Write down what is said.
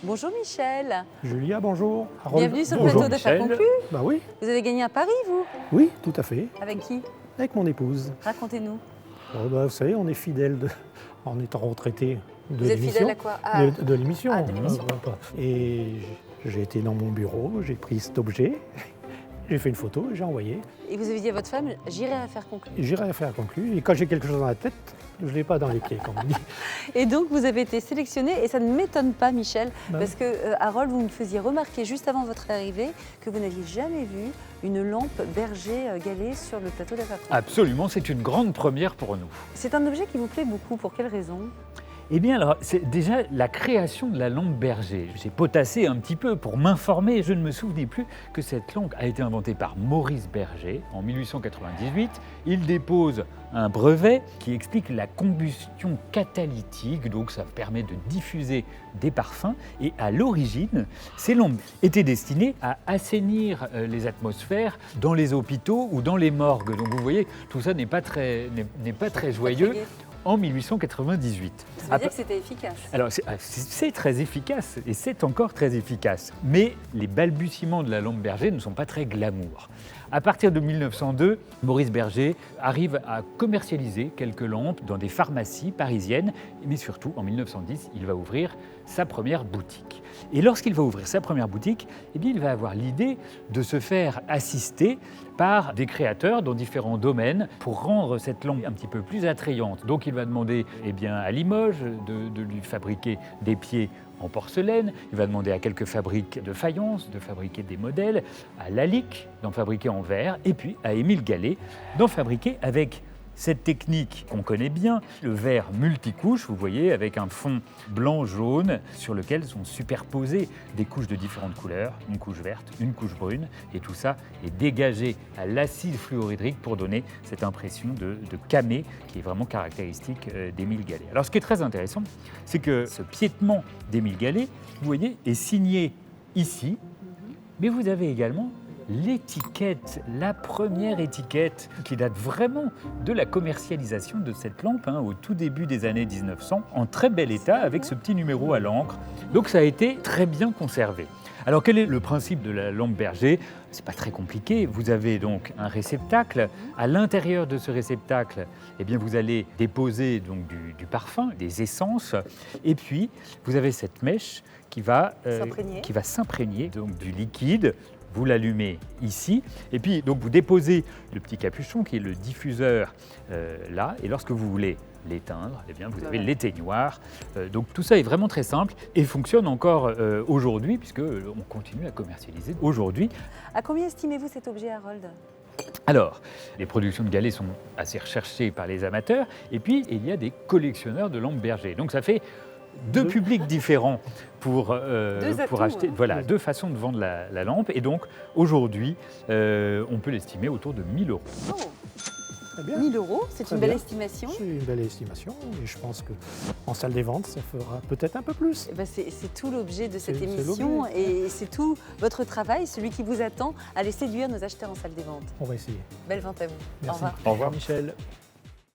Bonjour Michel. Julia, bonjour. Harold, Bienvenue sur le bonjour. plateau d'Affaires Michel. conclues. Bah oui, Vous avez gagné à Paris, vous? oui, tout à fait. Avec qui? Avec mon épouse. Racontez-nous. Bon, bah, vous savez, on est fidèle en étant retraité de Vous êtes l'émission. fidèle à quoi? Ah. De l'émission. Ah, de l'émission. Et j'ai été dans mon bureau, j'ai pris cet objet, j'ai fait une photo et j'ai envoyé. Et vous avez dit à votre femme, j'irai à Affaires conclues. J'irai à faire conclu. Et quand j'ai quelque chose dans la tête, je ne l'ai pas dans les pieds, comme on dit. Et donc vous avez été sélectionné, et ça ne m'étonne pas Michel, Ben parce que Harold, vous me faisiez remarquer juste avant votre arrivée que vous n'aviez jamais vu une lampe berger galée sur le plateau d'Affaires conclues. Absolument, c'est une grande première pour nous. C'est un objet qui vous plaît beaucoup, pour quelle raison? Eh bien, alors, c'est déjà la création de la lampe berger. J'ai potassé un petit peu pour m'informer. Je ne me souvenais plus que cette lampe a été inventée par Maurice Berger en 1898. Il dépose un brevet qui explique la combustion catalytique, donc ça permet de diffuser des parfums. Et à l'origine, ces lampes étaient destinées à assainir les atmosphères dans les hôpitaux ou dans les morgues. Donc vous voyez, tout ça n'est pas très joyeux. En 1898. Ça veut dire que c'était efficace. Alors c'est très efficace et c'est encore très efficace. Mais les balbutiements de la lampe berger ne sont pas très glamour. À partir de 1902, Maurice Berger arrive à commercialiser quelques lampes dans des pharmacies parisiennes, mais surtout en 1910, il va ouvrir sa première boutique. Et lorsqu'il va ouvrir sa première boutique, eh bien, il va avoir l'idée de se faire assister par des créateurs dans différents domaines pour rendre cette lampe un petit peu plus attrayante. Donc il va demander eh bien, à Limoges de lui fabriquer des pieds en porcelaine, il va demander à quelques fabriques de faïence de fabriquer des modèles, à Lalique d'en fabriquer en verre, et puis à Émile Gallet d'en fabriquer avec cette technique qu'on connaît bien, le verre multicouche, vous voyez, avec un fond blanc-jaune sur lequel sont superposées des couches de différentes couleurs, une couche verte, une couche brune, et tout ça est dégagé à l'acide fluorhydrique pour donner cette impression de camée qui est vraiment caractéristique d'Émile Gallet. Alors ce qui est très intéressant, c'est que ce piétement d'Émile Gallet, vous voyez, est signé ici, mais vous avez également l'étiquette, la première étiquette qui date vraiment de la commercialisation de cette lampe au tout début des années 1900, en très bel état avec ce petit numéro à l'encre. Donc ça a été très bien conservé. Alors quel est le principe de la lampe berger? C'est pas très compliqué. Vous avez donc un réceptacle. À l'intérieur de ce réceptacle, eh bien, vous allez déposer donc du parfum, des essences, et puis vous avez cette mèche qui va s'imprégner donc du liquide. Vous l'allumez ici, et puis donc vous déposez le petit capuchon qui est le diffuseur là, et lorsque vous voulez l'éteindre, eh bien vous avez l'éteignoir. Donc tout ça est vraiment très simple et fonctionne encore aujourd'hui, puisqu'on continue à commercialiser aujourd'hui. À combien estimez-vous cet objet, Harold? Alors, les productions de galets sont assez recherchées par les amateurs, et puis il y a des collectionneurs de lampes berger. Donc ça fait deux publics différents pour acheter. Voilà, deux façons de vendre la lampe. Et donc, aujourd'hui, on peut l'estimer autour de 1 000 €. Oh. Très bien. 1 000 €, c'est Très une belle bien. estimation. C'est une belle estimation et je pense qu'en salle des ventes, ça fera peut-être un peu plus. Eh ben, c'est tout l'objet de cette C'est émission l'objet. et c'est tout votre travail, celui qui vous attend, à aller séduire nos acheteurs en salle des ventes. On va essayer. Belle vente à vous. Merci. Au revoir. Au revoir. Michel.